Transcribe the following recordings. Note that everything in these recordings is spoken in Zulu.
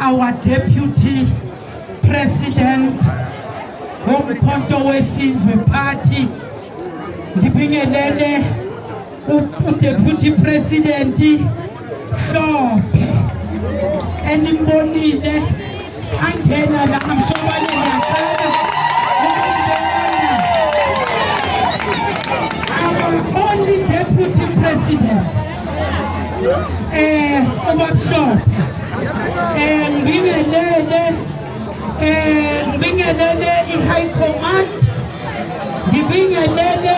Our Deputy President womkhonto wesizwe party ngibingelele Deputy President Hlophe enimbonile angena la amsobane ngiyaqala our only Deputy President uMhlophe ngibingelele i-High Command ngibingelele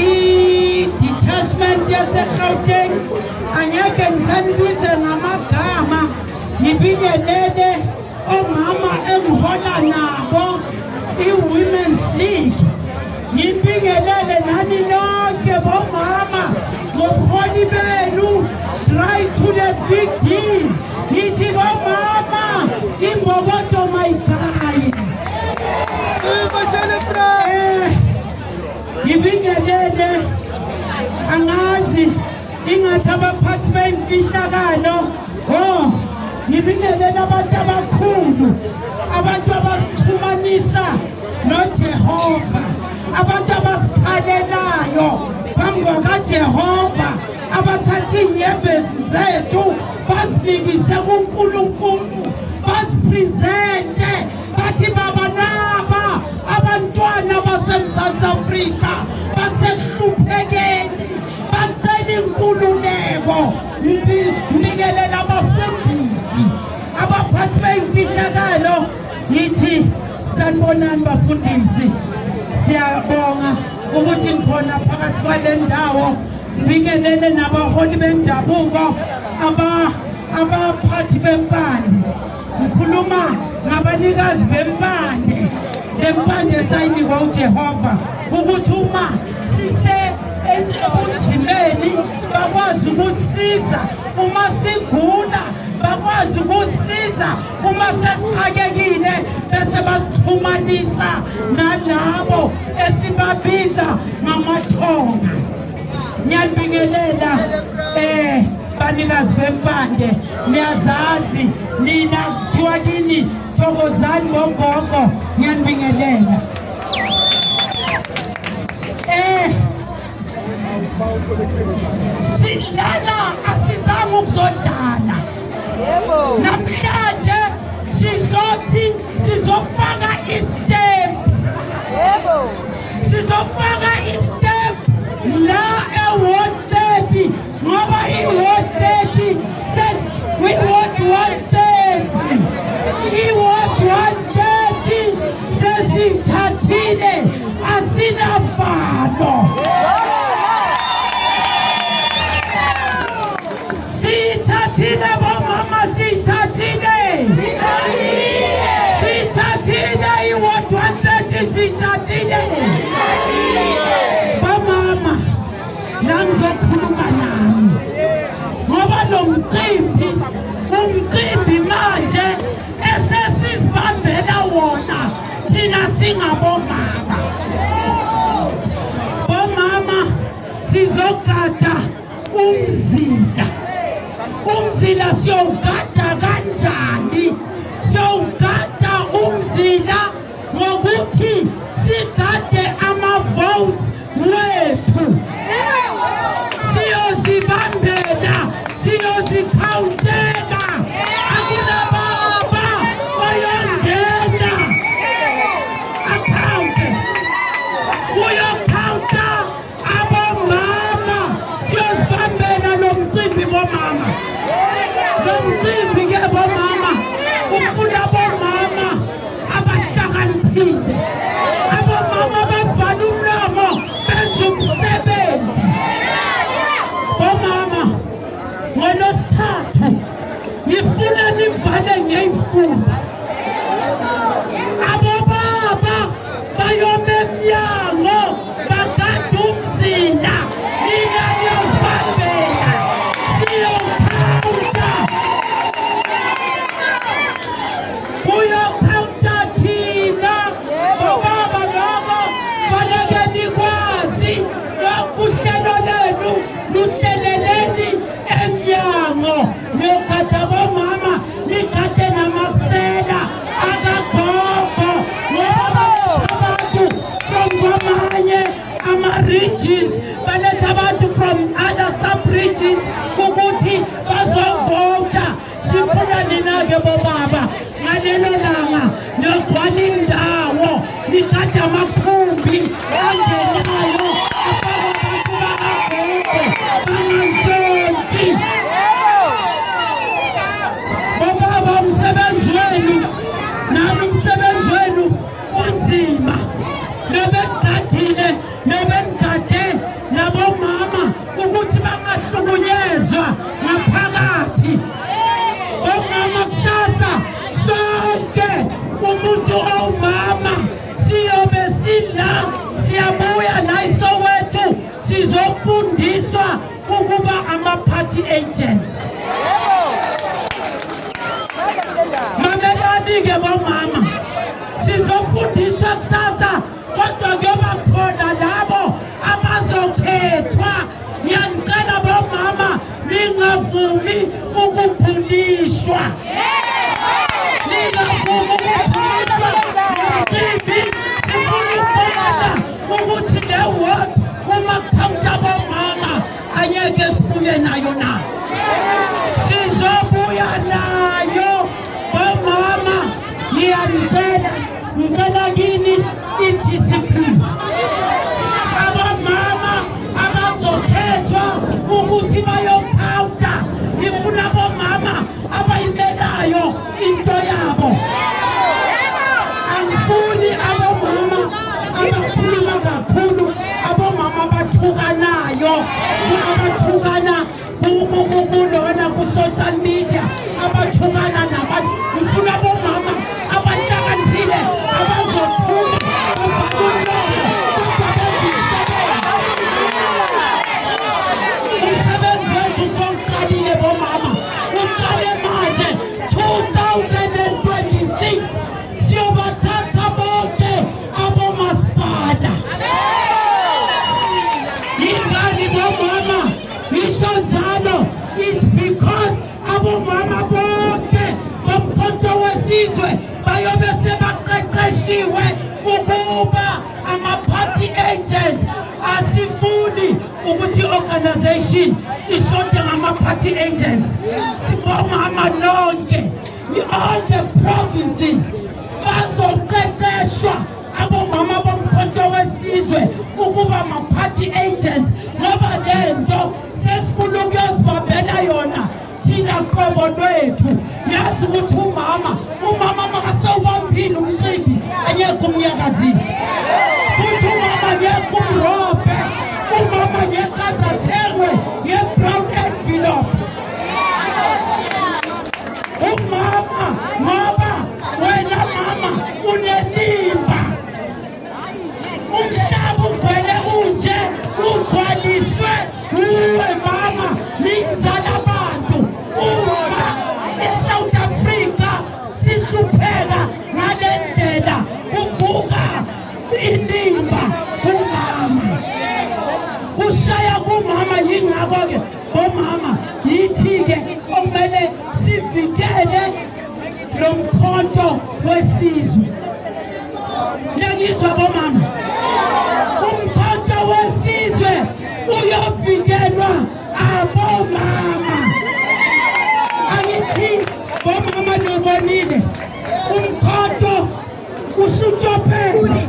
i-detachment yase-Gauteng angeke ngisanibize ngamagama ngibingelele omama engihola nabo i-Women's League ngibingelele nani lonke bomama ngobuholi benu try to the victims ngithi bomama imbokodo mayikhaya ngibingelele angazi ingathi abaphathi bemfihlakalo ngibingelele abantu abakhulu abantu abasixhumanisa noJehova abantu abasikhalelayo phambi kukaJehova abathatha inyembezi zethu bazibikise kuNkulunkulu bazipresente bathi baba naba abantwana baseMzantsi Afrika basehluphekeni bacela inkululeko ngibingelela abafundisi abaphathi bemfihlakalo ngithi Hey, sanibonani bafundisi. Siyabonga ukuthi nikhona phakathi kwale ndawo. Ngibingelele nabaholi bendabuko abaphathi bempande. Ngikhuluma ngabanikazi bempande. Lempande sayinikwa uJehova ukuthi uma sise ebunzimeni bakwazi ukusiza, uma sigula bakwazi ukusiza, uma sesixakekile bese basixhumanisa nalabo esibabiza ngamathonga. Ngiyanibingelela banikazi bempande, niyazazi nina kuthiwa kini thokozani ngogogo. Ngiyanibingelela. Silana asizange ukuzodlala. Namhlanje sizothi sizofaka istamp. Sizofaka istamp la eWard 30 ngoba iWard 30 says we want 130. iWard 130 says sithathile asinavalo. Sithathile bomama, sithathile. Sithathile iWard 130 sithathile. Bomama nangizokhuluma nami ngoba lo umcimbi manje esesisibambela wona thina singabomama. Bomama sizogada umzila. Umzila siyogada kanjani? Siyogada umzila ngokuthi sigade ama-votes wethu. Siyozibambela, siyozikhawuntela. Akunababa oyongena akhawunte, uyokhawunta abomama. Siyozibambela lo mcimbi bomama. Lo mcimbi ke bomama ufuna bomama abahlakaniphile, abomama bavala umlomo benza umsebenzi. Bomama ngolosithathu ngifuna nivale ngey'fuba. Abobaba bayome emnyango bagada umzila. Nina niyozibambela, siyokhawunta. Kuyokhawunta thina. Bobaba labo faneke nikwazi lokhu uhlelo lenu luhleleleni emnyango. Niyogada bomama, nigade namasela akagogo ngoba baletha abantu from kwamanye ama-regions, baletha abantu from other sub-regions ukuthi bazovota. Sifuna nina-ke bobaba ngalelo langa niyogcwala indawo, nigade amakhumbi angenayo afaka abantu bakagogo bangantshontshi. Bobaba umsebenzi wenu nami umsebenzi wenu unzima. Nebenigadile, nebenigade nabomama ukuthi bangahlukunyezwa ngaphakathi. Omama kusasa sonke umuntu owumama siyobe sila, siyabuya nayiSoweto sizofundiswa ukuba ama-party agents. Mamelani-ke bomama, sizofundiswa kusasa kodwa kuyoba khona labo abazokhethwa. Ngiyanicela bomama ningavumi ukubhulishwa. Ningavumi ukubhulishwa ngomcimbi. Sifuna ukubona ukuthi le ward uma kukhawunta bomama angeke sibuye nayo na. Sizobuya nayo bomama. Ngicela kini i-discipline. Abomama abazokhethwa ukuthi bayokhawunta, ngifuna abomama abayimelayo into yabo. wesizwe bayobe sebaqeqeshiwe ukuba ama-party agents. Asifuni ukuthi organization ishonde ngama-party agents. Sibomama nonke, all the provinces bazoqeqeshwa abomama bomkhonto wesizwe ukuba ama-party agents, ngoba lento sesifuna ukuyozibambela yona thina qobo lwethu. Yazi ukuthi umama makasewubambile umcimbi angeke umnyakazise, futhi umama ngeke umrobhe, umama ngeke azathengwe nge-brown envelope. Umama ngoba wena mama unenimba, umhlaba ugcwele unje ugcwaliswe uwe mama ninzala abantu. Uma eSouth Africa sihlupheka ngale ndlela kuvuka inimba kumama, kushaya kumama. Yingakho-ke bomama yithi-ke okumele sivikele lo mkhonto wesizwe. Ngiyizwa bomama, umkhonto wesizwe uyovikelwa abomama. Angithi bomama nobonile umkhonto usutshophele,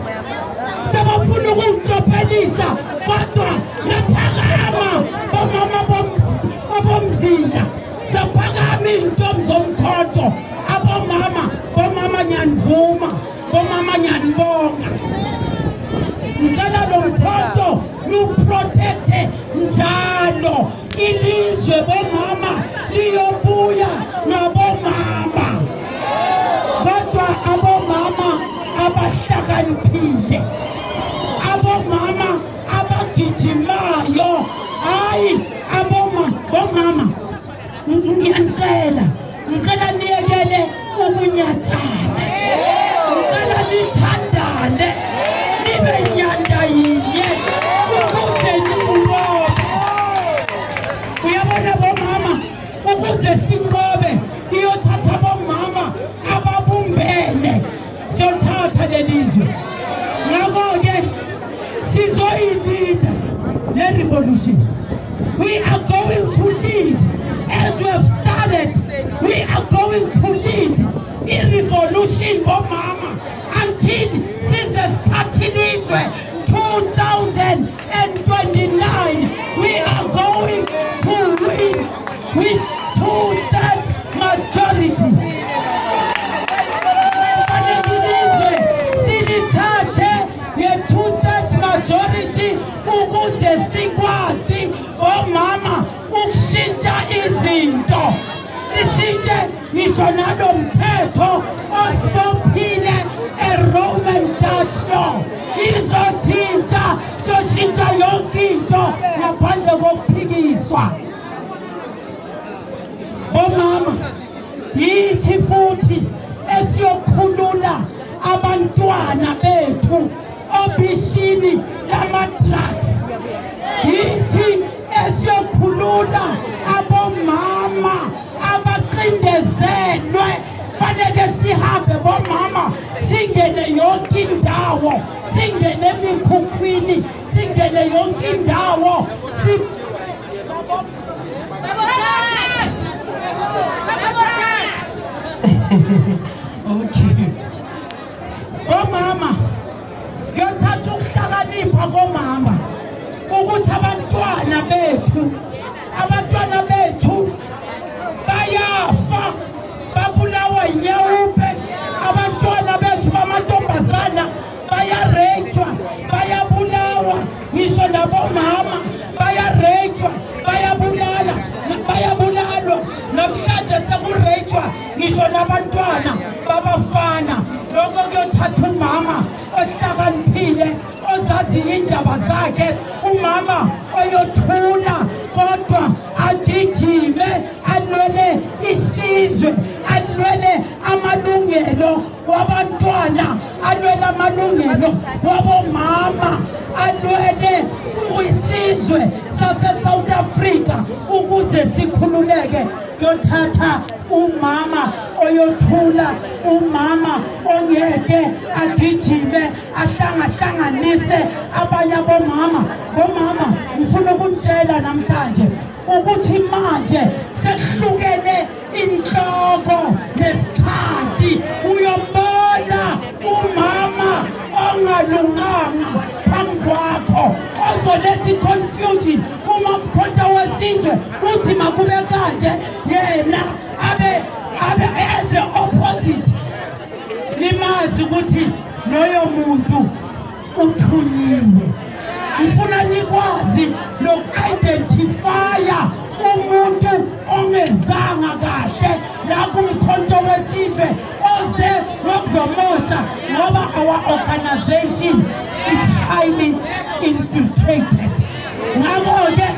sebafuna ukuwutshophelisa, kodwa naphakama bomama abomzila, zaphakama iy'ntombi zomkhonto. Bomama ngiyanivuma, bomama ngiyanibonga. Ngicela lo mkhonto niwuprotecte njalo, ilizwe bomama liyobuya nabomama, kodwa abomama abahlakaniphile, abomama abagijimayo, hayi bomama. Ngicela niyekele ukunyathana, ngicela nithandane, nibe nyanda yinye ukuze ninqobe. Uyabona bomama, ukuze sinqobe iyothatha bomama ababumbene, siyothatha lelizwe. Ngakho-ke sizoyilida le revolution. We are going to lead as we have started. We are going to lead in revolution bomama until sizesithathilizwe 2029. We are going to win with 2/3 majority. Kufanelizwe silithathe nge-2/3 majority ukuze sikwazi bomama ukushintsha izinto. Sishintshe ngisho nalo mthetho osibophile e-Roman Dutch law. Izothintsha, soshintsha yonke into ngaphandle kokuphikiswa. Bomama yithi futhi esiyokhulula abantwana bethu obishini lama-drugs. Yithi esiyokhulula abomama abaqindezelwe. Fanele sihambe bomama, singene yonke indawo, singene emikhukhwini, singene yonke indawo. Okay. Bomama, ngiyothatha ukuhlakanipha komama ukuthi abantwana bethu bayafa, babulawa inyawupe. Abantwana bethu bamantombazana bayarejwa, bayabulawa. Ngisho nabomama bayarejwa, bayabulalwa. Namhlanje sekurejwa ngisho nabantwana babafana. Lokho kuyothatha umama ohlakaniphile, ozazi indaba zakhe, umama oyothula kodwa agijime, alwele isizwe, alwele amalungelo wabantwana, alwele amalungelo wabomama, alwele isizwe sase-South Africa ukuze sikhululeke kuyothatha umama oyothula, umama ongeke agijime ahlangahlanganise abanye abomama. Bomama, ngifuna ukunitshela namhlanje ukuthi manje sekuhlukene inhloko nesikhathi. Uyombona umama ongalunganga phambi kwakho ozoletha i-confusion. Uma umkhonto wesizwe uthi makube kanje, yena abe as the opposite. Limazi ukuthi loyo muntu uthunyiwe. Ngifuna nikwazi loku-identifya umuntu ongezanga kahle la kumkhonto wesizwe oze ngokuzomosha, ngoba our organization it's highly infiltrated. Ngakho-ke